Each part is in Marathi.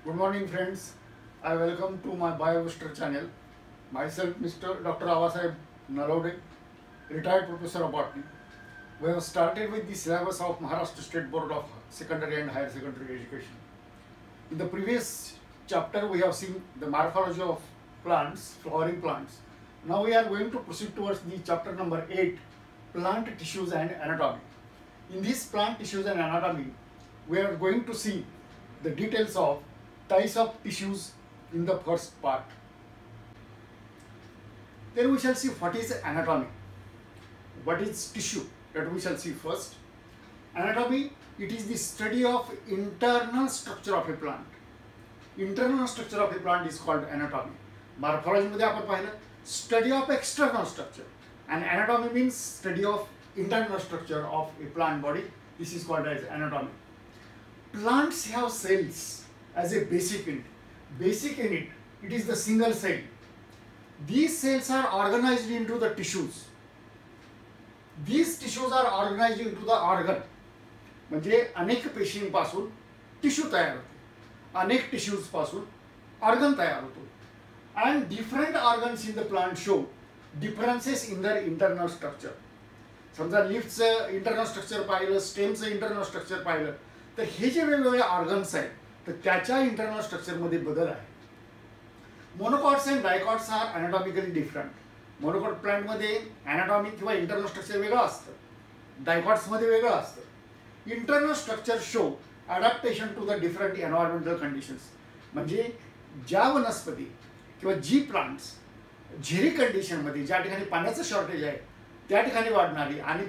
Good morning friends, I welcome to my BioBooster channel. Myself Mr. Dr. Avasaheb Nalode, retired professor of botany. We have started with the syllabus of Maharashtra State Board of Secondary and Higher Secondary Education. In the previous chapter we have seen the morphology of plants, flowering plants. Now we are going to proceed towards the chapter number 8, plant tissues and anatomy. In this plant tissues and anatomy, we are going to see the details of types of tissues in the first part. Then we shall see what is anatomy, what is tissue, that we shall see first. Anatomy, it is the study of internal structure of a plant. Internal structure of a plant is called anatomy. Morphology मध्ये आपण पाहिलं study of external structure, and anatomy means study of internal structure of a plant body. This is called as anatomy. Plants have cells as a basic unit. Basic unit, it is the single cell. These cells are organized into the tissues. These tissues are organized into the organ. म्हणजे अनेक पेशींपासून टिश्यू तयार होते, अनेक टिश्यूज पासून ऑर्गन तयार होतो. And different organs in the plant show differences in their internal structure. समजा लीफचं इंटरनल स्ट्रक्चर पाहिलं, स्टेमचं इंटरनल स्ट्रक्चर पाहिलं, तर हे जे वेगवेगळे ऑर्गन्स आहेत तर त्याच्या इंटरनल स्ट्रक्चरमध्ये बदल आहे. Monocots and dicots are anatomically different. Monocot प्लांटमध्ये अॅनाटॉमी किंवा इंटरनल स्ट्रक्चर वेगळं असतं, डायकॉट्समध्ये वेगळं असतं. Internal structure show adaptation to the different environmental conditions. म्हणजे ज्या वनस्पती किंवा जी प्लांट्स झेरी कंडिशनमध्ये, ज्या ठिकाणी पाण्याचं शॉर्टेज आहे त्या ठिकाणी वाढणारी आणि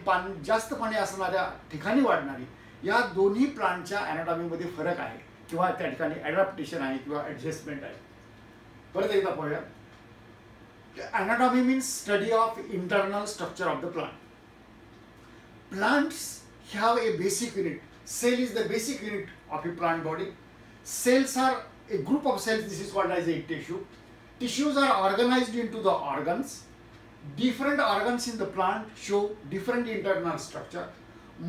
जास्त पाणी असणाऱ्या ठिकाणी वाढणारी, या दोन्ही प्लांटच्या अॅनाटॉमीमध्ये फरक आहे किंवा त्या ठिकाणी ॲडॅप्टेशन आहे किंवा ॲडजस्टमेंट आहे. परत एकदा पाहूया. Anatomy means study of internal structure of the plant. Plants have a basic unit. Cell is the basic unit of a plant body. Cells are a group of cells. This is called as a tissue. Tissues are organized into the organs. Different organs in the plant show different internal structure.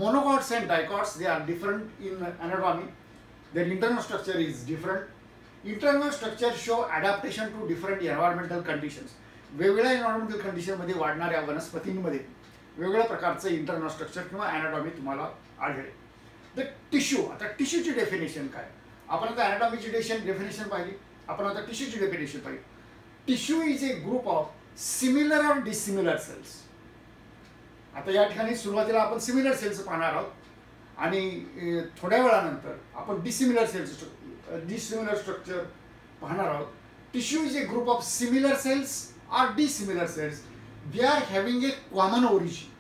Monocots and dicots, they are different in anatomy. Their internal structure is different. Internal structure show adaptation to different environmental conditions. वेगवेगळ्या एन्व्हायरमेंटल कंडिशनमध्ये वाढणाऱ्या वनस्पतींमध्ये वेगवेगळ्या प्रकारचं इंटरनल स्ट्रक्चर किंवा अॅनाटॉमी तुम्हाला आढळेल. द टिश्यू, आता टिश्यूची डेफिनेशन काय? आपण आता अॅनाटॉमीची डेफिनेशन पाहिली, आपण आता टिश्यूची डेफिनेशन पाहिली. Tissue is a group of similar or dissimilar cells. आता या ठिकाणी सुरुवातीला आपण सिमिलर सेल्स पाहणार आहोत आणि थोड्या वेळानंतर आपण डिसिमिलर स्ट्रक्चर पाहणार आहोत. Tissue is a group of similar cells or dissimilar cells. They are having a common origin.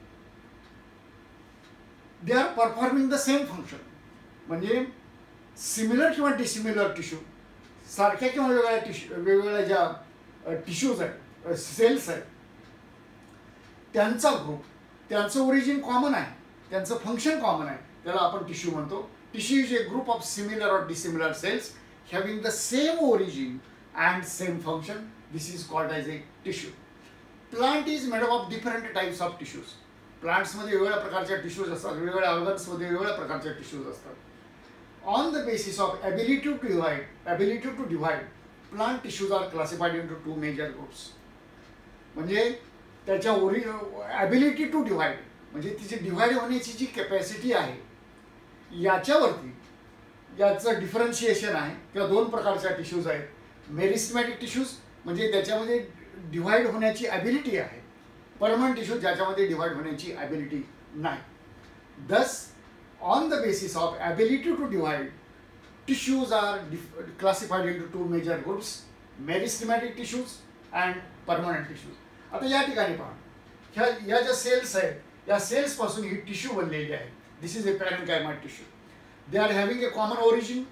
They are performing the same function. म्हणजे सिमिलर किंवा डिसिमिलर टिश्यू सारख्या किंवा वेगवेगळ्या ज्या टिश्यूज आहेत, सेल्स आहेत, त्यांचा ग्रुप, त्यांचं ओरिजिन कॉमन आहे, त्यांचं फंक्शन कॉमन आहे, त्याला आपण टिश्यू म्हणतो. Tissue is a group of similar or dissimilar cells having the same origin and same function. This is called as a tissue. Plant is made up of different types of tissues. Plants मध्ये वेगवेगळ्या प्रकारच्या टिश्यूज असतात, वेगवेगळ्या ऑर्गन्स मध्ये वेगवेगळ्या प्रकारच्या टिश्यूज असतात. On the basis of ability to divide, plant tissues are classified into two major groups. म्हणजे त्याच्या ability to divide म्हणजे तिची डिव्हाइड होण्याची जी कॅपॅसिटी आहे याच्यावरती याचं डिफरन्शिएशन आहे. किंवा दोन प्रकारच्या टिश्यूज आहेत. मेरिस्टेमॅटिक टिश्यूज म्हणजे त्याच्यामध्ये डिव्हाइड होण्याची ॲबिलिटी आहे, परमनंट टिश्यूज ज्याच्यामध्ये डिव्हाइड होण्याची ॲबिलिटी नाही. Thus on the basis of ability to divide, tissues are classified into two major groups, meristematic tissues and permanent tissues. आता या ठिकाणी पहा, या ज्या सेल्स आहेत या सेल्सपासून ही टिश्यू बनलेली आहे. This is a parenchymatous tissue. They are having a common origin,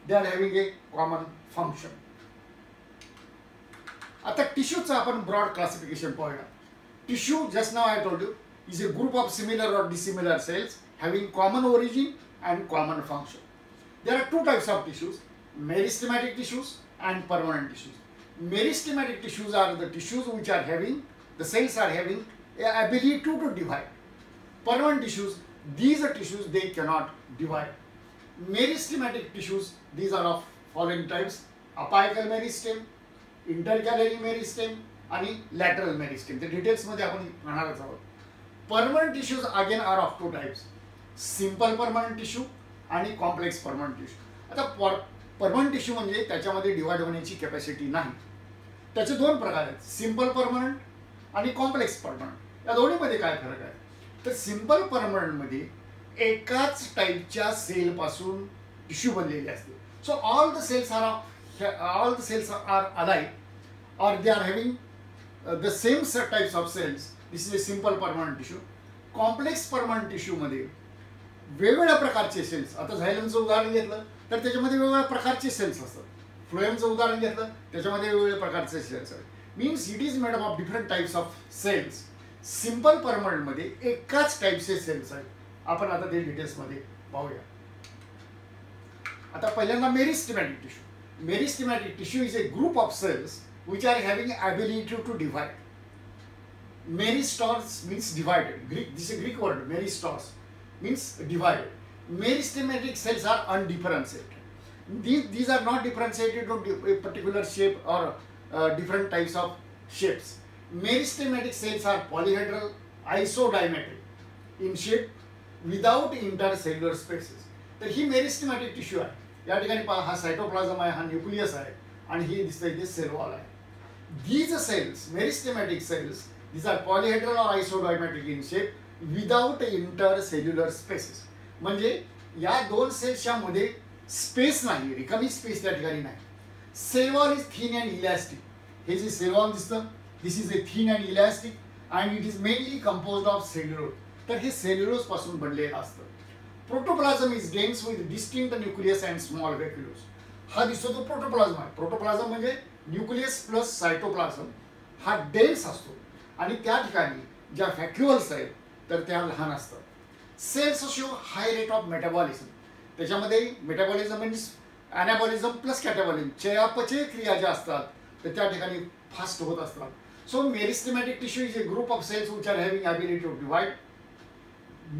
they are having a common function. आता टिश्यूचं आपण ब्रॉड क्लासिफिकेशन पाहूया. Tissue, just now I told you, is a group of similar or dissimilar cells having common origin and common function. There are two types of tissues, meristematic tissues and permanent tissues. Meristematic tissues are the tissues which are having, the cells are having A ability to divide. Permanent tissues, these are tissues they cannot divide. Meristematic tissues, these are of following types: apical meristem, intercalary meristem आणि लॅटरल मेरिस्टेम. ते डिटेल्समध्ये आपण राहणारच आहोत. Permanent tissues again are of two types: simple permanent tissue आणि कॉम्प्लेक्स परमनंट टिश्यू. आता परमनंट टिश्यू म्हणजे त्याच्यामध्ये डिवाइड होण्याची कॅपॅसिटी नाही. त्याचे दोन प्रकार आहेत: सिंपल परमनंट आणि कॉम्प्लेक्स परमनंट. या दोन्हीमध्ये काय फरक आहे तर सिंपल परमनंटमध्ये एकाच टाईपच्या सेलपासून टिश्यू बनलेले असते. So all the cells are alike or they are having the same types of cells. This is a simple permanent tissue. Complex permanent टिश्यूमध्ये वेगवेगळ्या प्रकारचे सेल्स, आता झायलमचं उदाहरण घेतलं तर त्याच्यामध्ये वेगवेगळ्या प्रकारचे सेल्स असतात. फ्लोएमचं उदाहरण घेतलं त्याच्यामध्ये वेगवेगळ्या प्रकारचे सेल्स आहेत. Means it is made up of different types of cells. Simple परमनंटमध्ये एकाच टाईपचे सेल्स आहेत. आपण आता ते डिटेल्समध्ये पाहूया. आता पहिल्यांदा meristematic tissue. Meristematic tissue is a group of cells which are having ability to divide. Meristos means divided. This is a Greek word. Meristos means divided. Meristematic cells are undifferentiated. These are not differentiated to a particular shape or different types of shapes. Meristematic cells are polyhedral, isodiametric in shape without intercellular spaces. तर ही मेरिस्टेमॅटिक टिश्यू आहे. या ठिकाणी पहा, हा सायटोप्लाझम आहे, हा न्यूक्लियस आहे आणि हे दिसतं इथे सेल वॉल आहे. These cells, meristematic cells, these are polyhedral or isodiametric in shape without intercellular spaces. म्हणजे या दोन सेल्सच्या मध्ये स्पेस नाही, रिकामी स्पेस त्या ठिकाणी नाही. Cell wall is thin and elastic. हे जे सेल वॉल दिसतं, this is a thin and elastic and it is mainly composed of cellulose. तर हे सेल्युलोज पासून बनलेलं असतं. Protoplasm is dense with distinct nucleus and small vacuoles. हा दिसतो तो प्रोटोप्लाझम आहे. प्रोटोप्लाझम म्हणजे न्यूक्लियस प्लस सायटोप्लाझम हा डेन्स असतो आणि त्या ठिकाणी ज्या व्हॅक्युअल्स आहेत तर त्या लहान असतात. Cells show high rate of metabolism. त्याच्यामध्ये metabolism means anabolism plus catabolism, चयापचय क्रिया ज्या असतात तर त्या ठिकाणी फास्ट होत असतात. So meristematic tissue is a group of cells which are having ability to divide.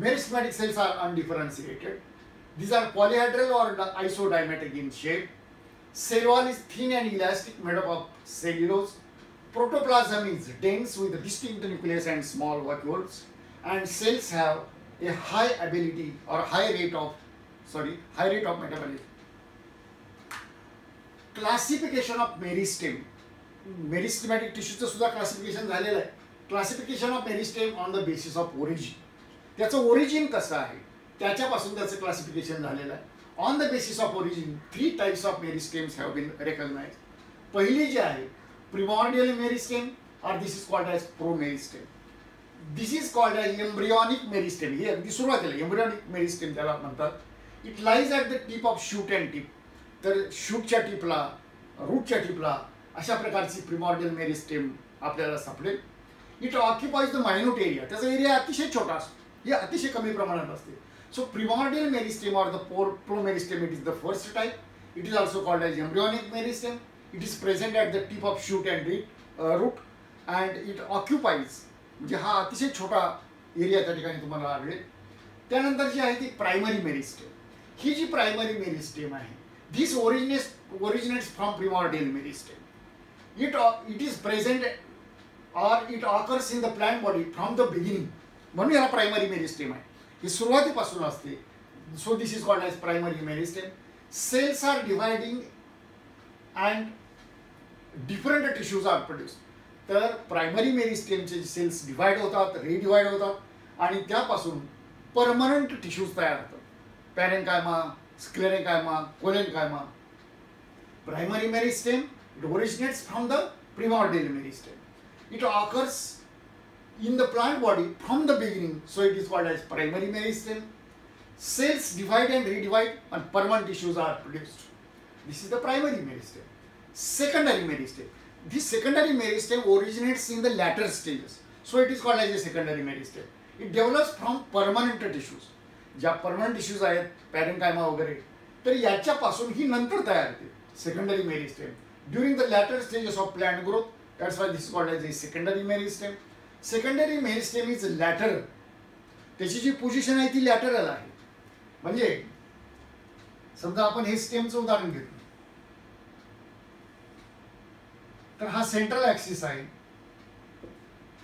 Meristematic cells are undifferentiated. These are polyhedral or isodiametric in shape. Cell wall is thin and elastic, made up of cellulose. Protoplasm is dense with distinct nucleus and small vacuoles. And cells have a high ability or high rate of metabolism. Classification of meristem. Meristematic tissue सुद्धा classification झालेलं आहे. Classification of meristem on the basis of origin. त्याचं origin कसं आहे त्याच्यापासून त्याचं क्लासिफिकेशन झालेलं आहे. On the basis of origin 3 types of meristems have been recognized. पहिली जी आहे primordial meristem or this is called as promeristem. This is called as embryonic meristem. ही अगदी सुरुवातीला एम्ब्रियॉनिक मेरिस्टेम त्याला म्हणतात. It lies at the tip of shoot and tip. तर शूटच्या टिपला, रूटच्या टिपला अशा प्रकारची प्रिमॉर्डियल मेरिस्टेम आपल्याला सापडेल. It occupies the minute area. त्याचा एरिया अतिशय छोटा असतो, हे अतिशय कमी प्रमाणात असते. So primordial meristem or the promeristem, it is the first type. It is also called as embryonic meristem. It is present at the tip of shoot and root and it occupies, म्हणजे हा अतिशय छोटा एरिया त्या ठिकाणी तुम्हाला आढळेल. त्यानंतर जी आहे ती प्रायमरी मेरिस्टेम. ही जी प्रायमरी मेरिस्टेम आहे दिस originates from primordial meristem. It is present or it occurs in the plant body from the beginning. म्हणून याला प्रायमरी मेरिस्टेम आहे. ही सुरुवातीपासून असते. So this is called as primary meristem. Cells are dividing and different tissues are produce. तर प्रायमरी मेरिस्टेमचे सेल्स डिवाइड होतात, रिडिवाइड होतात आणि त्यापासून परमनंट टिश्यूज तयार होतात. Parenchyma, sclerenchyma, collenchyma. Primary meristem it originates from the primordial meristem. It occurs in the plant body from the beginning, so it is called as primary meristem. Cells divide and redivide and permanent tissues are produced. This is the primary meristem. Secondary meristem. This secondary meristem originates in the later stages, so it is called as a secondary meristem. It develops from permanent tissues. ज्या permanent tissues आहेत पॅरेन्कायमा वगैरे तर याच्यापासून ही नंतर तयार होते secondary meristem during the later stages of plant growth. That's why this is called as a secondary meristem. Secondary meristem is lateral. त्याची जी पोझिशन आहे ती लॅटरल आहे. म्हणजे समजा आपण हे स्टेमचं उदाहरण घेतो. तर हा सेंट्रल ॲक्सिस आहे.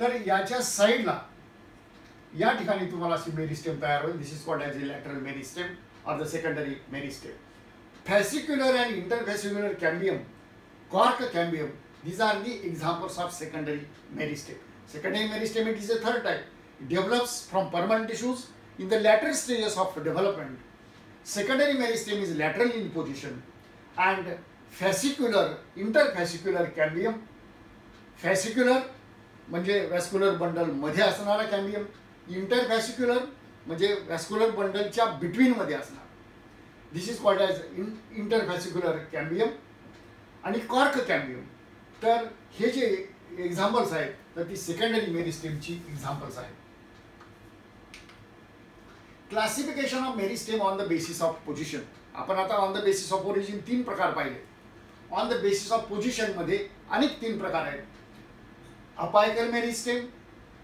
तर याच्या साईडला या ठिकाणी तुम्हाला अशी मेरिस्टेम तयार होईल. This is called as a lateral meristem or the secondary meristem. Fascicular and interfascicular cambium, cork cambium, these are the examples of secondary meristem. Secondary meristem, it is a third type. It develops from permanent tissues in the later stages of development. Secondary meristem is lateral in position, and fascicular, interfascicular cambium, fascicular म्हणजे व्हॅस्क्युलर बंडल मध्ये असणारा कॅम्बियम, इंटरफॅसिक्युलर म्हणजे व्हॅस्क्युलर बंडलच्या बिटवीन मध्ये असणार. दिस इज कॉल्ड ॲज इंटरफॅसिक्युलर कॅम्बियम. आणि कॉर्क कॅम्बियम, तर हे जे एक्झाम्पल्स आहेत तर ती सेकंडरी मेरिस्टेमची एक्झाम्पल्स आहेत. Classification of meristem on the basis of position. आपण आता on the basis of origin 3 प्रकार पाहिले. On the basis of position मध्ये अनेक 3 प्रकार आहेत. अपायकल मेरिस्टेम,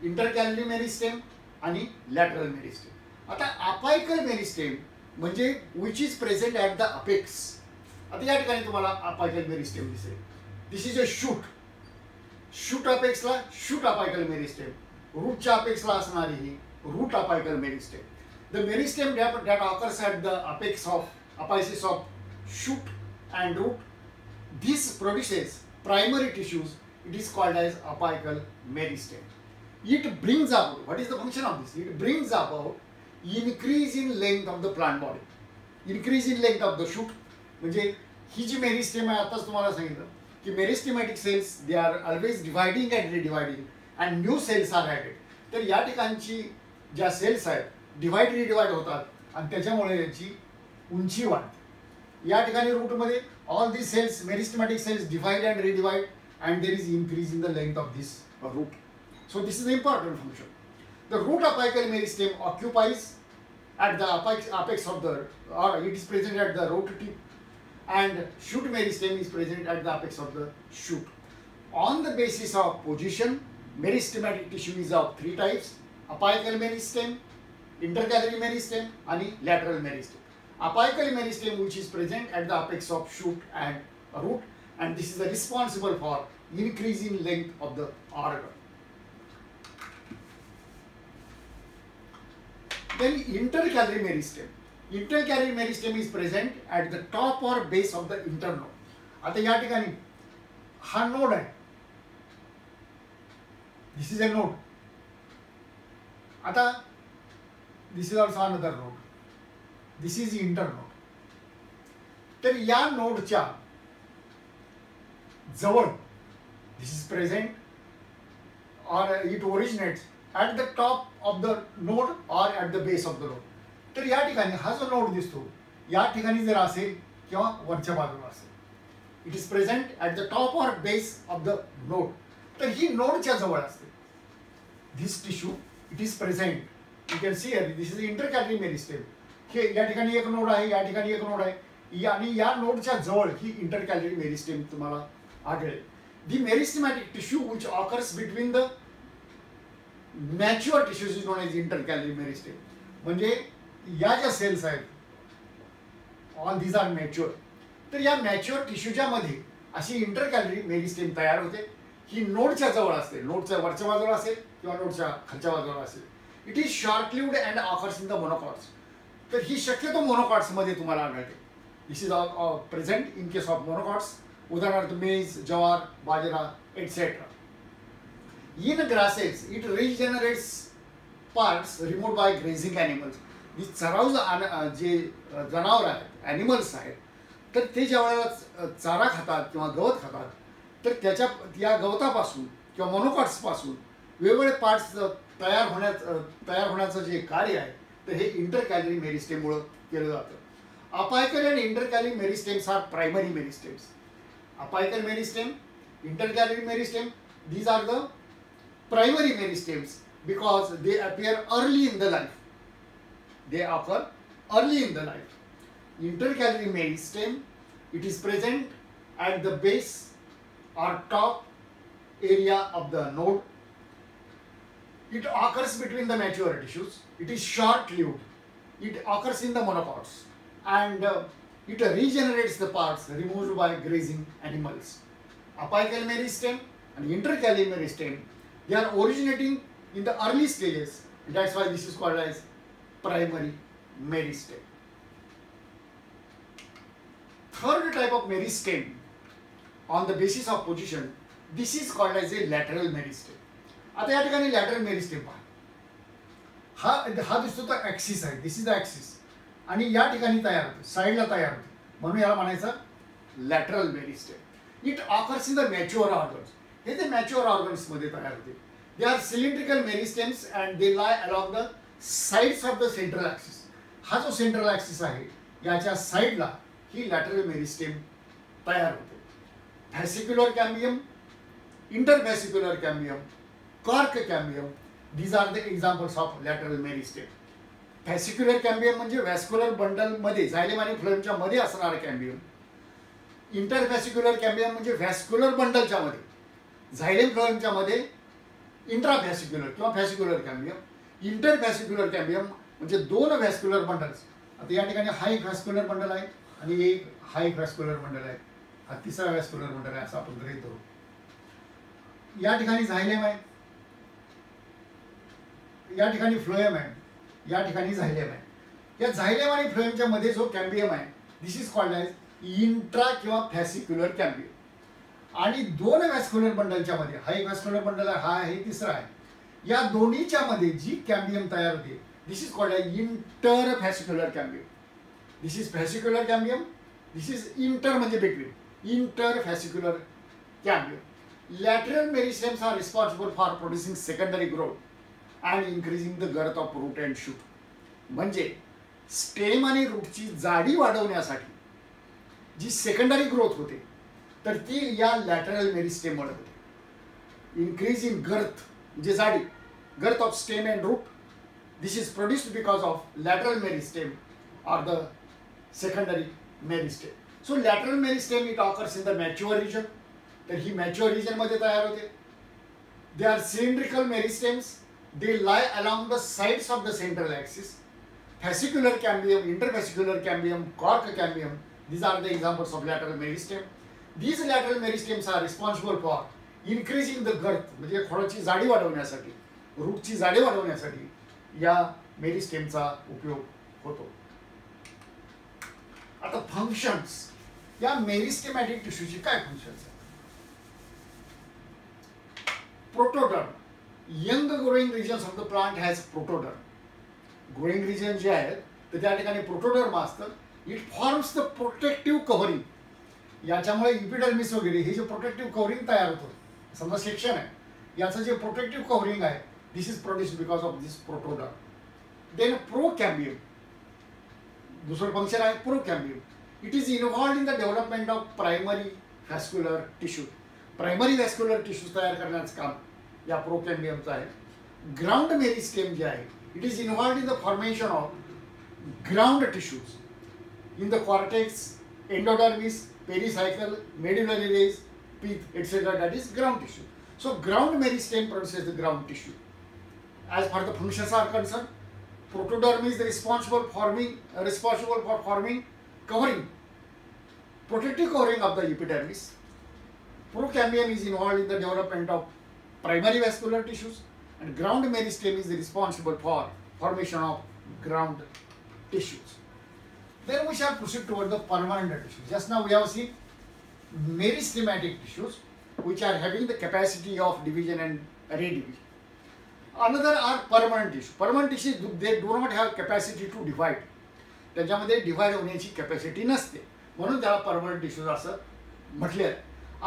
इंटरकॅलरी मेरिस्टेम आणि लॅटरल मेरिस्टेम. आता अपायकल मेरिस्टेम म्हणजे which is present at the apex. आता या ठिकाणी तुम्हाला अपायकल मेरिस्टेम दिसेल. This is a shoot. Shoot अपेक्सला शूट अपायकल मेरिस्टेम, रूटच्या अपेक्सला असणारी ही root apical meristem. The meristem that occurs at the apex of shoot and root, this produces primary tissues. It is called as apical meristem. It brings about, what is the function of this? It brings about increase in length of the plant body. Increase in length of the shoot. म्हणजे ही जी मेरिस्टेम आहे, आताच तुम्हाला सांगितलं की meristematic cells they are always dividing and redividing and new cells are added. तर या ठिकाणची ज्या सेल्स आहेत डिवाइड रिडिवाइड होतात आणि त्याच्यामुळे याची उंची वाढते. या ठिकाणी रूटमध्ये all the cells meristematic cells divide and redivide and there is increase in the length of this root. So this is the important function. The root apical meristem occupies at the apex of the, or it is present at the root tip, and shoot meristem is present at the apex of the shoot. On the basis of position, meristematic tissue is of 3 types: apical meristem, intercalary meristem and lateral meristem. Apical meristem which is present at the apex of shoot and root, and this is responsible for increasing length of the organ. Then intercalary meristem. Intercalary meristem is present at the top or base of the internode. आता या ठिकाणी हा नोड आहे. This is a node. आता this is also another node. This is internode. तर या नोडच्या जवळ, this is present or it originates at the top of the node or at the base of the node. तर या ठिकाणी हा जो नोड दिसतो या ठिकाणी जर असेल किंवा वरच्या बाजूला असेल, it is present at the top or base of the node. तर ही नोडच्या जवळ असते. This tissue it is present, you can see here, this is intercalary meristem. हे या ठिकाणी एक नोड आहे, या ठिकाणी एक नोड आहे, आणि या नोडच्या जवळ ही इंटरकॅलरी मेरिस्टेम तुम्हाला आढळेल. The meristematic tissue which occurs between the mature tissues is known as intercalary meristem. म्हणजे या ज्या सेल्स आहेत ऑल दीज आर मॅच्युअर. तर या मॅच्युअर टिश्यूच्या मध्ये अशी इंटरकॅलरी मेरिस्टेम तयार होते. ही नोडच्या जवळ असते, नोडच्या वरच्या बाजूला असेल किंवा नोडच्या खालच्या बाजूला असेल. It is short lived and occurs in the monocots. तर ही शक्यतो मोनोकॉट्स मध्ये तुम्हाला आढळते. This is present in case of monocots. उदाहरणार्थ maize, jowar, bajra etc. In grasses, it regenerates parts removed by grazing animals. ही चराऊ जे जनावर आहेत, ॲनिमल्स आहेत, तर ते ज्यावेळेला चारा खातात किंवा गवत खातात तर त्याच्या या गवतापासून किंवा मोनोकॉट्सपासून वेगवेगळे पार्ट्स तयार होण्याचं जे कार्य आहे तर हे इंटरकॅलरी मेरिस्टेममुळं केलं जातं. Apical and intercalary meristems are primary meristems. Apical meristem, intercalary meristem, these are the primary meristems because they appear early in the life. They occur early in the life. Intercalary meristem, it is present at the base or top area of the node. It occurs between the mature tissues. It is short-lived. It occurs in the monocots and it regenerates the parts removed by grazing animals. apical meristem and intercalated meristem, they are originating in the early stages. That's why this is called as primary meristem. Third type of meristem on the basis of position, this is called as a lateral meristem. आता या ठिकाणी lateral meristem पहा. हा दिसतो तो ॲक्सिस आहे. दिस इज द ॲक्सिस आणि या ठिकाणी तयार होते, साईडला तयार होते, म्हणून याला म्हणायचं lateral meristem. It occurs in the mature organs. हे ते मॅच्युअर ऑर्गन्स मध्ये तयार होते. They are cylindrical meristems and they lie along the sides of the central axis. हा जो सेंट्रल ॲक्सिस आहे याच्या साईडला ही लॅटरल मेरिस्टेम तयार होते. Vascular cambium, intervascular cambium, cork cambium, these are the examples of lateral meristem. Vascular cambium म्हणजे व्हॅस्क्युलर बंडल मध्ये झायलेम आणि फ्लोएमच्या मध्ये असणारा कॅम्बियम. इंटरव्हॅसिक्युलर कॅम्बियम म्हणजे व्हॅस्क्युलर बंडलच्या मध्ये, झायलेम फ्लोएमच्या मध्ये इंट्राव्हॅसिक्युलर किंवा व्हॅसिक्युलर कॅम्बियम. इंटरव्हॅसिक्युलर कॅम्बियम म्हणजे दोन व्हॅस्क्युलर बंडल्स. आता या ठिकाणी हा एक व्हॅस्क्युलर बंडल आहे आणि एक हा एक व्हॅस्क्युलर बंडल आहे, हा तिसरा व्हॅस्क्युलर बंडल आहे असं आपण गृहीत धरू. या ठिकाणी झायलेम आहे, या ठिकाणी फ्लोएम आहे, या ठिकाणी झायलेम आहे. या झायलेम आणि फ्लोएमच्या मध्ये जो कॅम्बियम आहे this is called as intra किंवा व्हॅसिक्युलर कॅम्बियम. आणि दोन व्हॅस्क्युलर बंडलच्या मध्ये, हा एक व्हॅस्क्युलर बंडल आहे, हा आहे तिसरा आहे, या दोन्हीच्या मध्ये जी कॅम्बियम तयार होते this is called as inter vascular cambium. This is vascular cambium, this is inter म्हणजे between, inter vascular cambium. Lateral meristems are responsible for producing secondary growth and increasing the girth of root and shoot. म्हणजे स्टेम आणि रूटची जाडी वाढवण्यासाठी जी सेकंडरी ग्रोथ होते तर ती या लॅटरल मेरिस्टेममुळे होते. इन्क्रीज इन गर्थ म्हणजे जाडी, girth of stem and root, this is produced because of lateral meristem or the secondary meristem. So lateral meristem it occurs in the mature region. तर ही मॅच्युअर रिजन मध्ये तयार होते. They are cylindrical meristems, they lie along the sides of the central axis. Vascular cambium, intervascular cambium, cork cambium, these are the examples of lateral meristem. These lateral meristems are responsible for increasing the girth म्हणजे खोडाची जाडी वाढवण्यासाठी, रूटची जाडी वाढवण्यासाठी या मेरिस्टेमचा उपयोग होतो. आता फंक्शन्स, या मेरिस्टेमॅटिक टिश्यूची काय फंक्शन्स आहेत? Protoderm, young growing regions of the plant has protoderm. Growing region जे आहेत तर त्या ठिकाणी प्रोटोडर्म असतं. It forms the protective covering. याच्यामुळे इपिडर्मिस वगैरे हे जे प्रोटेक्टिव्ह कव्हरिंग तयार होतं, समजा सेक्शन आहे, याचं जे प्रोटेक्टिव्ह कव्हरिंग आहे this is produced because of this protoderm. Then procambium, दुसरं फंक्शन आहे procambium. It is involved in the development of primary vascular tissue. Primary vascular tissues तयार करण्याचं काम या प्रोकॅम्बियमचं आहे. ग्राउंड मेरिस्टेम जे आहे it is involved in the formation of ground tissues in the cortex, endodermis, pericycle, medullary rays, pith, etc. That is ground tissue. So ground meristem produces the ground tissue. As far as the functions are concerned, protoderm is responsible for forming covering, protective covering of the epidermis. Procambium is involved in the development of primary vascular tissues, and ground meristem is responsible for formation of ground tissues. Then we shall proceed toward the permanent tissues. Just now we have seen meristematic tissues which are having the capacity of division and redivision. Another are permanent tissues. Permanent tissues, they do not have capacity to divide. त्याच्यामध्ये डिवाइड होण्याची कॅपॅसिटी नसते, म्हणून त्याला परमनंट टिश्यूज असं म्हटले आहे.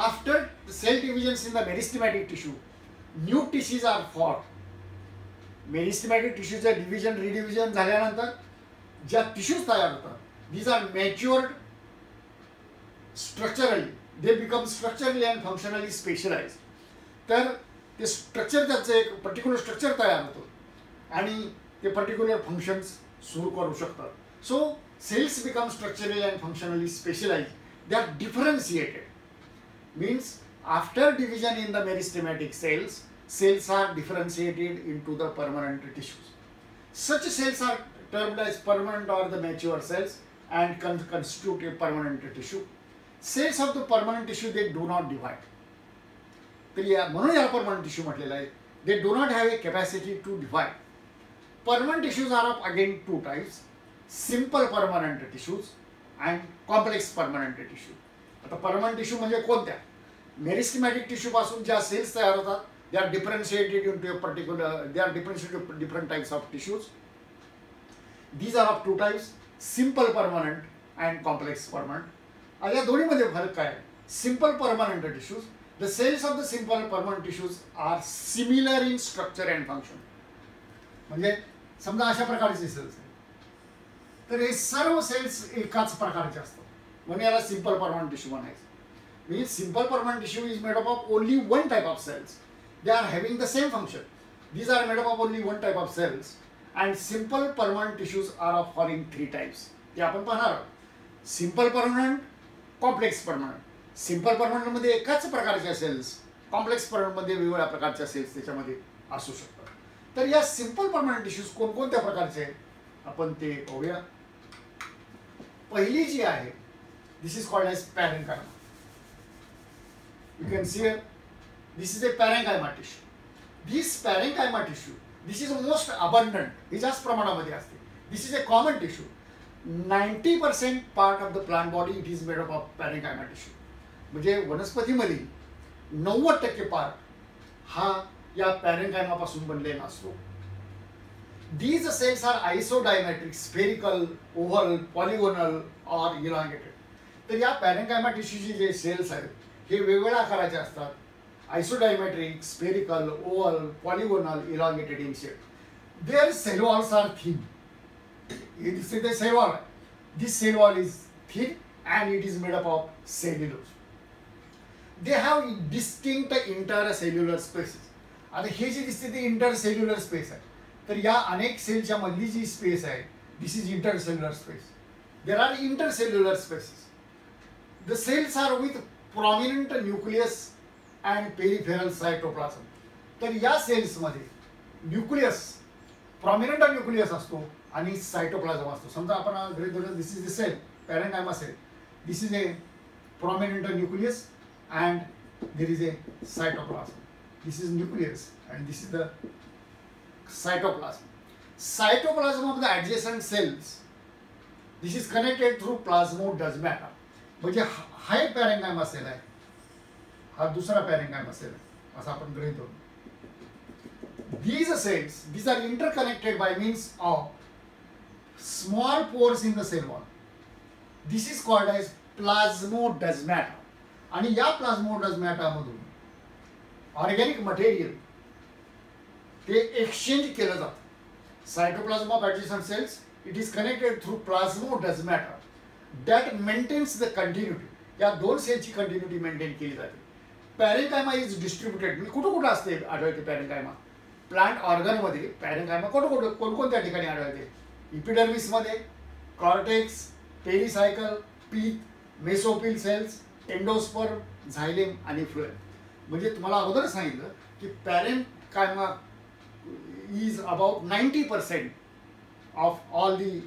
After cell divisions in the meristematic tissue, new tissues are form. मेरिस्टेमॅटिक टिश्यूचं डिव्हिजन रिडिव्हिजन झाल्यानंतर ज्या टिश्यूज तयार होतात these are matured structurally, they become structurally and functionally specialized. तर ते स्ट्रक्चर, त्याचं एक पर्टिक्युलर स्ट्रक्चर तयार होतं आणि ते पर्टिक्युलर फंक्शन्स सुरू करू शकतात. So cells become structurally and functionally specialized. They are differentiated. Means after division in the meristematic cells are differentiated into the permanent tissues. Such cells are termed as permanent or the mature cells and constitute a permanent tissue. Cells of the permanent tissue, they do not divide. तर म्हणून याला परमनंट टिश्यू म्हटलेलं आहे. They do not have a capacity to divide. Permanent tissues are of again two types, simple permanent tissues and complex permanent tissue. आता परमनंट टिश्यू म्हणजे कोणत्या? मेरिस्टेमॅटिक टिश्यू पासून ज्या सेल्स तयार होतात they are differentiated into a particular, they are differentiated into different types of tissues. These are of two types, simple permanent and complex permanent. या दोन्हीमध्ये फरक काय? Simple permanent tissues, the cells of the simple permanent tissues are similar in structure and function. म्हणजे समजा अशा प्रकारचे सेल्स आहेत, तर हे सर्व सेल्स एकाच प्रकारचे असतात, म्हणून याला सिंपल परमनंट टिश्यू म्हणायचं. Means simple permanent tissue is made up of only one type of cells. They are having the same function. These are made up of only one type of cells, and simple permanent tissues are of following three types. ते आपण पाहणार आहोत. Simple permanent, complex permanent. Simple permanent मध्ये एकाच प्रकारच्या सेल्स, कॉम्प्लेक्स परमनंट मध्ये वेगवेगळ्या प्रकारच्या सेल्स त्याच्यामध्ये असू शकतात. तर या सिंपल परमनंट टिश्यूज कोणकोणत्या प्रकारचे आहेत आपण ते पाहूया. पहिली जी आहे, this is called as parenchyma. You can see here, this is a parenchyma tissue. This parenchyma tissue, this is most abundant. हे जास्त प्रमाणामध्ये असते. This is a common tissue. 90% part of the plant body it is made up of parenchyma tissue. म्हणजे वनस्पतीमध्ये 90% पार्ट हा या पॅरेन्कायमा पासून बनलेला असतो. These cells are isodiametric, spherical, oval, polygonal or elongated. तर या पॅरेन्कायमा टिश्यूचे जे सेल्स आहेत हे वेगवेगळ्या आकाराचे असतात. Isodiametric, spherical, oval, polygonal, elongated in shape. Their cell walls are thin. This is the cell wall. This cell wall is thin and it is made up of cellulose. They have distinct intercellular spaces. आता हे जे दिसते ते इंटरसेल्युलर स्पेस आहे. तर या अनेक सेलच्या मधली जी स्पेस आहे, this is intercellular space. There are intercellular spaces. The cells are with prominent nucleus and peripheral cytoplasm. तर या सेल्समध्ये न्यूक्लियस, प्रॉमिनंट न्यूक्लियस असतो आणि सायटोप्लाझम असतो. समजा आपण गृहीत धरू, this is the cell, parenchyma cell. This is a prominent nucleus and there is a cytoplasm. This is nucleus and this is the cytoplasm. Cytoplasm of the adjacent cells, this is connected through plasmodesmata. म्हणजे हा एक पॅरेन्कायमा सेल आहे, हा दुसरा पॅरेन्कायमा सेल आहे असं आपण गृहीत धरू. These cells, these are interconnected by means of small pores in the cell wall. This is called as plasmodesmata. आणि या प्लाझ्मोडेस्माटा मधून ऑर्गॅनिक मटेरियल ते एक्सचेंज केलं जातं. Cytoplasm of adjacent cells, it is connected through plasmodesmata that maintains the continuity. या दोन सेलची कंटिन्युटी मेंटेन केली जाते. Parenchyma is distributed. म्हणजे कुठं कुठं असते आढळते पॅरेन्कायमा? प्लांट ऑर्गनमध्ये पॅरेन्कायमा कोणकोणत्या ठिकाणी आढळते? इपिडर्मिसमध्ये, कॉर्टेक्स, पेरिसायकल, पीत, मेसोफिल सेल्स, एंडोस्पर्म, झायलेम आणि फ्लोएम. म्हणजे तुम्हाला अगोदर सांगितलं की पॅरेन्कायमा is about 90% of all the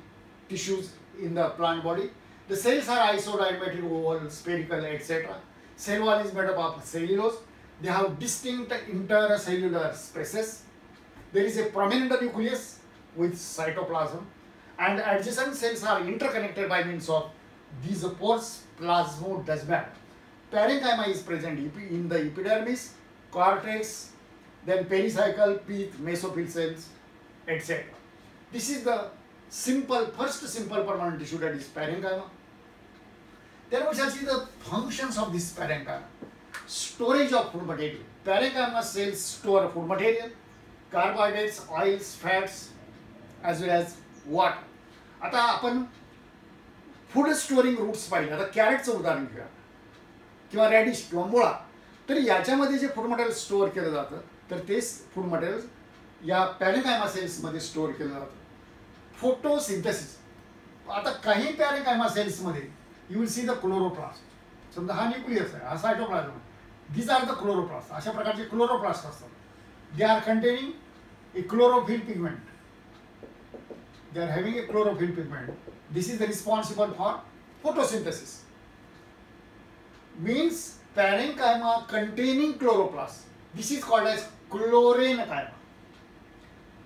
tissues in the plant body. The cells are isodiametric, oval, spherical, etc. Cell wall is made up of cellulose. They have distinct intercellular spaces. There is a prominent nucleus with cytoplasm, and adjacent cells are interconnected by means of these pores, plasmodesmata. Parenchyma is present in the epidermis, cortex, then pericycle, pith, mesophyll cells, etc. This is the first simple permanent tissue, that is parenchyma. Then we shall see the functions of this parenchyma. Storage of food material. Parenchyma cells store food material, carbohydrates, oils, fats, as well as water. आता आपण फूड स्टोरिंग रूट्स पाहिले. आता कॅरेटचं उदाहरण घेऊया किंवा रॅडिश किंवा मुळा. तर याच्यामध्ये जे फूड मटेरियल स्टोअर केलं जातं तर तेच फूड मटेरियल या पॅरेन्कायमा सेल्समध्ये स्टोअर केलं जातं. फोटोसिंथेसिस. आता काही पॅरेन्कायमा सेल्समध्ये you will see the chloroplast. समजा हा न्यूक्लियस आहे, हा cytoplasm. These are the chloroplast. अशा प्रकारचे क्लोरोप्लास्ट असतात. They are containing a chlorophyll pigment. They are having a chlorophyll pigment. This is the responsible for photosynthesis. means parenchyma containing chloroplast. This is called as chlorenchyma.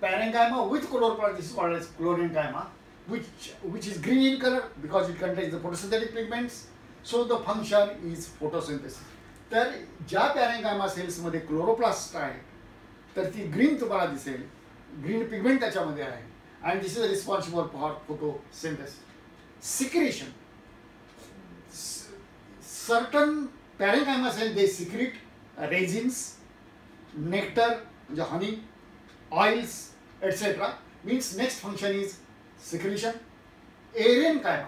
Parenchyma with chloroplast, this is called as chlorenchyma, which is green in color because it contains the photosynthetic pigments. So the function is photosynthesis. तर ज्या पॅरेंकायमा सेल्समध्ये क्लोरोप्लास्ट आहे तर ती ग्रीन तुम्हाला दिसेल, ग्रीन पिगमेंट त्याच्यामध्ये आहे, and this is responsible for photosynthesis. Secretion. Certain parenchyma cells they secrete resins, nectar, honey, oils, etc. Means next function is secretion. Aerenchyma.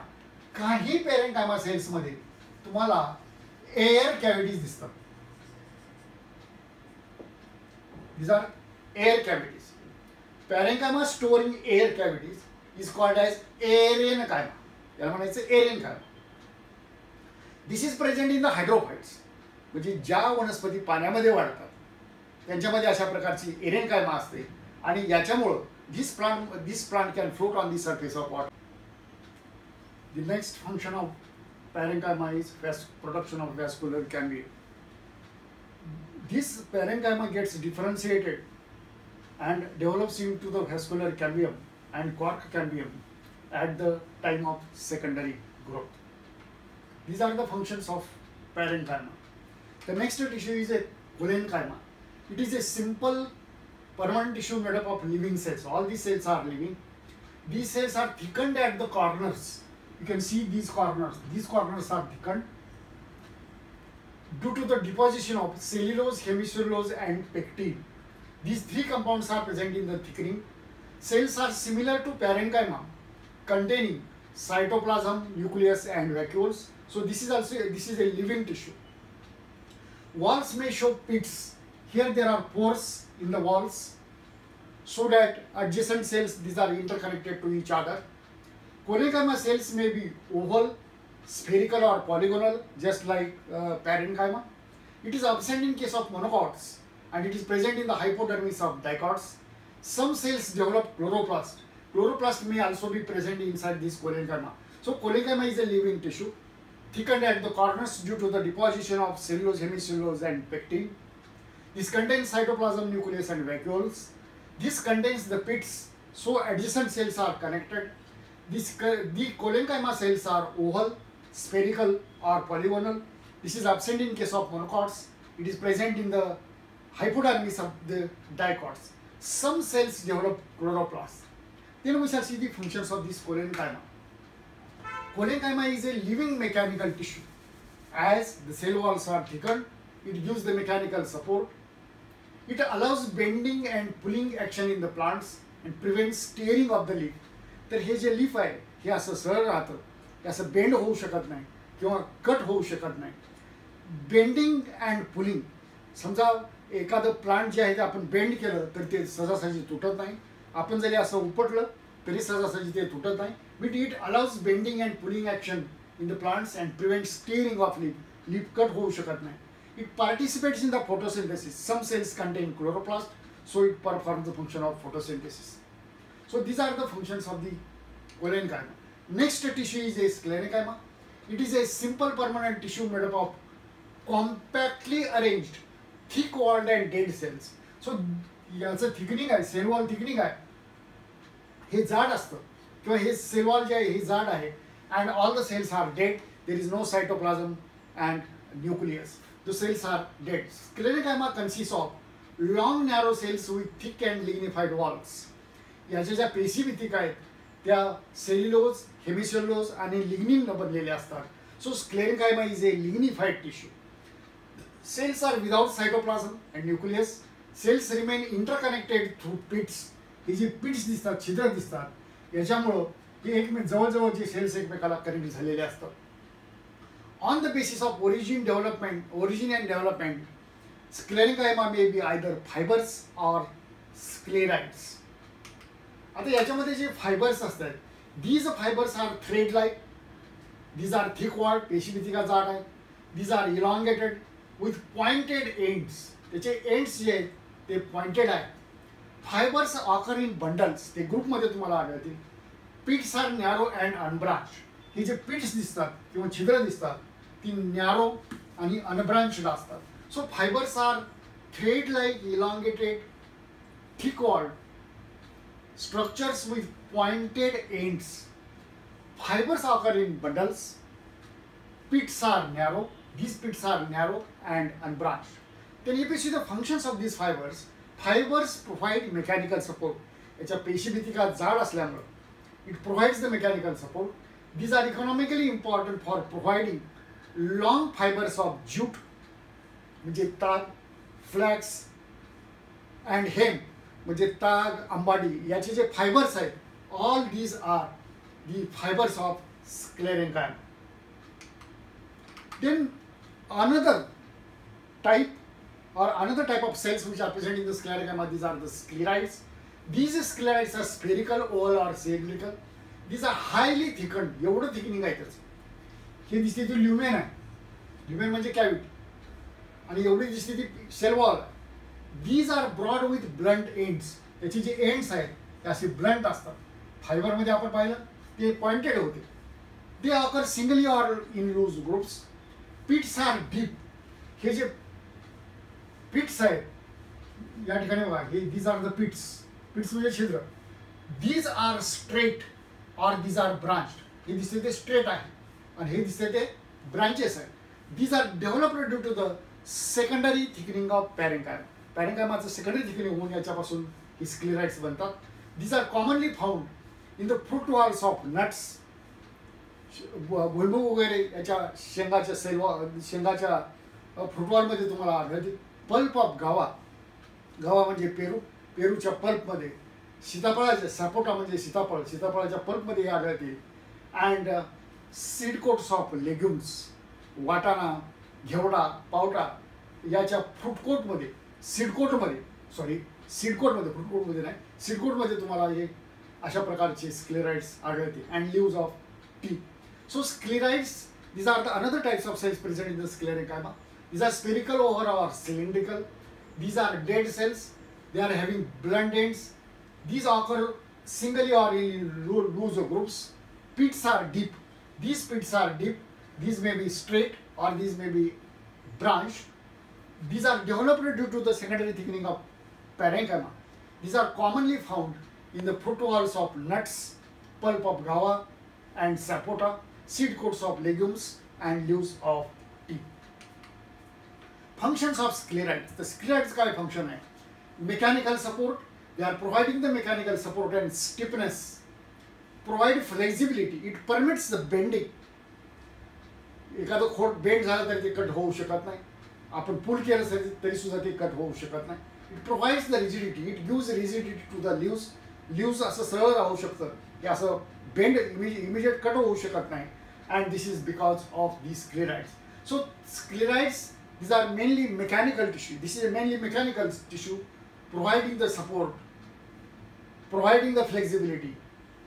काही parenchyma cells मध्ये तुम्हाला air cavities दिसतात. These are air cavities. Parenchyma storing air cavities is called as aerenchyma. याला म्हणायचं aerenchyma. This is present in the hydrophytes. म्हणजे ज्या वनस्पती पाण्यामध्ये वाढतात त्यांच्यामध्ये अशा प्रकारची एरेनकायमा असते आणि याच्यामुळे this plant can float on the surface of water. The next function of parenchyma is production of vascular cambium. This parenchyma gets differentiated and develops into the vascular cambium and cork cambium at the time of secondary growth. These are the functions of parenchyma. The next tissue is a cholenchyma. It is a simple permanent tissue made up of living cells. All these cells are living. These cells are thickened at the corners. You can see these corners. These corners are thickened due to the deposition of cellulose, hemicellulose and pectin. These three compounds are present in the thickening. Cells are similar to parenchyma containing cytoplasm, nucleus and vacuoles. So this is a living tissue. Walls may show pits. Here there are pores in the walls so that adjacent cells, these are interconnected to each other. Cholenchyma cells may be oval, spherical or polygonal, just like parenchyma. It is absent in case of monocots and it is present in the hypodermis of dicots. Some cells develop chloroplast. Chloroplast may also be present inside this cholenchyma. So cholenchyma is a living tissue, thickened at the corners due to the deposition of cellulose, hemicellulose and pectin. This contains cytoplasm, nucleus and vacuoles. This contains the pits, so adjacent cells are connected. The cholenchyma cells are oval, spherical or polygonal. This is absent in case of monocots. It is present in the hypodermis of the dicots. Some cells develop chloroplast. Then we shall see the functions of this cholenchyma. Cholenchyma is a living mechanical tissue. As the cell walls are thickened, it gives the mechanical support. It allows bending and pulling action in the plants and prevents tearing of the leaf. तर हे जे लीफ आहे हे असं सरळ राहतं, हे असं बेंड होऊ शकत नाही किंवा कट होऊ शकत नाही. बेंडिंग अँड पुलिंग, समजा एखादं प्लांट जे आहे ते आपण बेंड केलं तर ते सहजासहजी तुटत नाही, आपण जरी असं उपटलं तरी सहजासहजी ते तुटत नाही. But it allows bending and pulling action in the plants and prevents tearing of leaf. Leaf cut होऊ शकत नाही. It participates in the photosynthesis. Some cells contain chloroplast, so it performs the function of photosynthesis. So these are the functions of the cholenchyma. Next tissue is a sclerenchyma. It is a simple permanent tissue made up of compactly arranged, thick-walled and dead cells. So याचं थिकनिंग आहे, सेल वॉल थिकनिंग आहे, हे जाड असतं किंवा हे सेल वॉल जे आहे हे जाड आहे, and all the cells are dead. There is no cytoplasm and nucleus. The cells are dead. Sclerenchyma consists of long narrow cells with thick and lignified walls. याच्या ज्या पेशीभित्तिक आहेत त्या सेल्युलोज, हेमिसेल्युलोज आणि लिग्निन न बनलेल्या असतात. So sclerenchyma is a lignified tissue. Cells are without cytoplasm and nucleus. Cells remain interconnected through pits. ही जी पिट्स दिसतात, छिद्र दिसतात, याच्यामुळं हे एकमेक जवळजवळ जे सेल्स एकमेकाला कनेक्ट झालेले असतात. On the basis of origin and development, sclerenchyma may be either fibers or sclerites. आता याच्यामध्ये जे फायबर्स असतात, these fibers are thread like, these are thick walled, पेशीभित्तिका जाड आहे, these are elongated with pointed ends. त्याचे एंड्स जे आहेत ते पॉइंटेड आहेत. फायबर्स occur in bundles, ते ग्रुपमध्ये तुम्हाला आढळतील. Pits are narrow and unbranched. ही जे पिट्स दिसतात किंवा छिद्र दिसतात ती नॅरो आणि अनब्रांच्ड असतात. So fibres are thread like elongated thick walled structures with pointed ends. Fibers occur in bundles. Pits are narrow. These pits are narrow and unbranched. Then if you see the functions of these fibers, fibers provide mechanical support. याच्या पेशीभितिका जाड असल्यामुळे it provides the mechanical support. These are economically important for providing long fibers of jute, म्हणजे ताग, flax and hemp, म्हणजे ताग, अंबाडी याचे जे फायबर्स आहेत, all these are the fibres of sclerenchyma. Then another type of cells which are present in the sclerenchyma, these are the sclerites. These sclerites are spherical, oval or cylindrical. These are highly thickened. एवढं थिकनिंग आहे त्याचं. हे दिसते ती ल्युमेन आहे. ल्युमेन म्हणजे कॅव्हिटी आणि एवढी दिसते ती cell wall. These are broad with blunt ends. याचे जे एंड्स आहेत ते असे ब्लंट असतात. फायबरमध्ये आपण पाहिलं ते पॉइंटेड होते. ते occur singly or in loose groups. Pits are deep. हे जे पिट्स आहेत या ठिकाणी बघा, हे these are the pits. Pits म्हणजे छिद्र. These are straight or these are branched. हे दिसते ते स्ट्रेट आहे आणि हे दिसते ते ब्रांचेस आहेत. These are developed due to the secondary thickening of parenchyma. पॅरेन्कायमाचं सेकंडरी थिकनिंग होऊन याच्यापासून ही स्क्लेराइट्स बनतात. These are commonly found in the fruit walls of nuts. भुईमूग वगैरे याच्या शेंगाच्या फ्रूटवॉलमध्ये तुम्हाला आढळते. पल्प ऑफ गावा. गावा म्हणजे पेरू. पेरूच्या पल्पमध्ये. सीताफळाच्या सपोटा म्हणजे सीताफळ. सीताफळाच्या पल्पमध्ये हे आढळते. And seed coats of legumes. वाटाणा, घेवडा, पावटा याच्या फ्रूटकोटमध्ये, सीडकोटमध्ये, फ्रूटकोटमध्ये नाही, सीडकोटमध्ये तुम्हाला हे अशा प्रकारचे स्क्लेराइट्स आढळते. And leaves of tea. So sclereids, these are the another types of cells present in the sclerenchyma. These are spherical or cylindrical. These are dead cells. They are having blunt ends. These occur singly or in loose groups. Pits are deep. These pits are deep. These may be straight or these may be branched. These are developed due to the secondary thickening of parenchyma. These are commonly found in the fruit walls of nuts, pulp of guava and sapota, seed coats of legumes and leaves of tea. Functions of sclerites. The sclerites काय function आहे? Mechanical support. They are providing the mechanical support and stiffness. Provide flexibility. It permits the bending. एखादं खोड बेंड झालं तरी ते कट होऊ शकत नाही. आपण पुल केलं तरी सुद्धा ते कट होऊ शकत नाही. It provides the rigidity. It gives rigidity to the leaves. Leaves असं सरळ राहू शकतं. हे असं बेंड इमिजिएट कट होऊ शकत नाही. And this is because of the sclerites. So sclereids, these are mainly mechanical tissue. This is a mainly mechanical tissue, providing the support, providing the flexibility,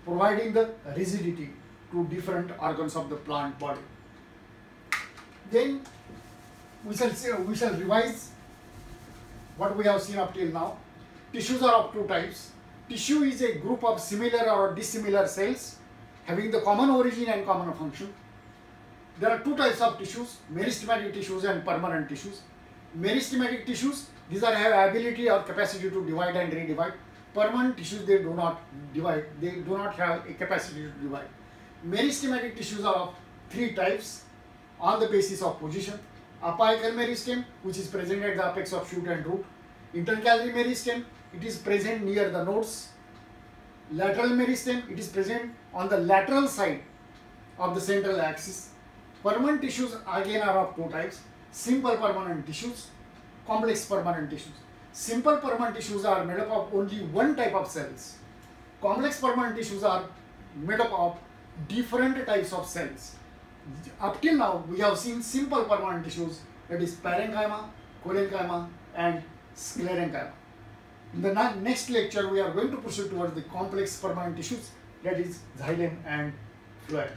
providing the rigidity to different organs of the plant body. Then we shall revise what we have seen up till now. Tissues are of two types. Tissue is a group of similar or dissimilar cells having the common origin and common function. There are two types of tissues, meristematic tissues and permanent tissues. Meristematic tissues, these are have ability or capacity to divide and redivide. Permanent tissues, they do not divide. They do not have a capacity to divide. Meristematic tissues are of three types on the basis of position. Apical meristem, which is present at the apex of shoot and root. Intercalary meristem, it is present near the nodes. Lateral meristem, it is present on the lateral side of the central axis. Permanent tissues again are of two types. Simple permanent tissues, complex permanent tissues. Simple permanent tissues are made up of only one type of cells. Complex permanent tissues are made up of different types of cells. Up till now, we have seen simple permanent tissues, that is parenchyma, collenchyma and sclerenchyma. In the next lecture, we are going to proceed towards the complex permanent tissues, that is xylem and phloem.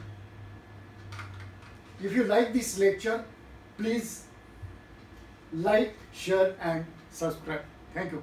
If you like this lecture, please like, share and subscribe. Thank you.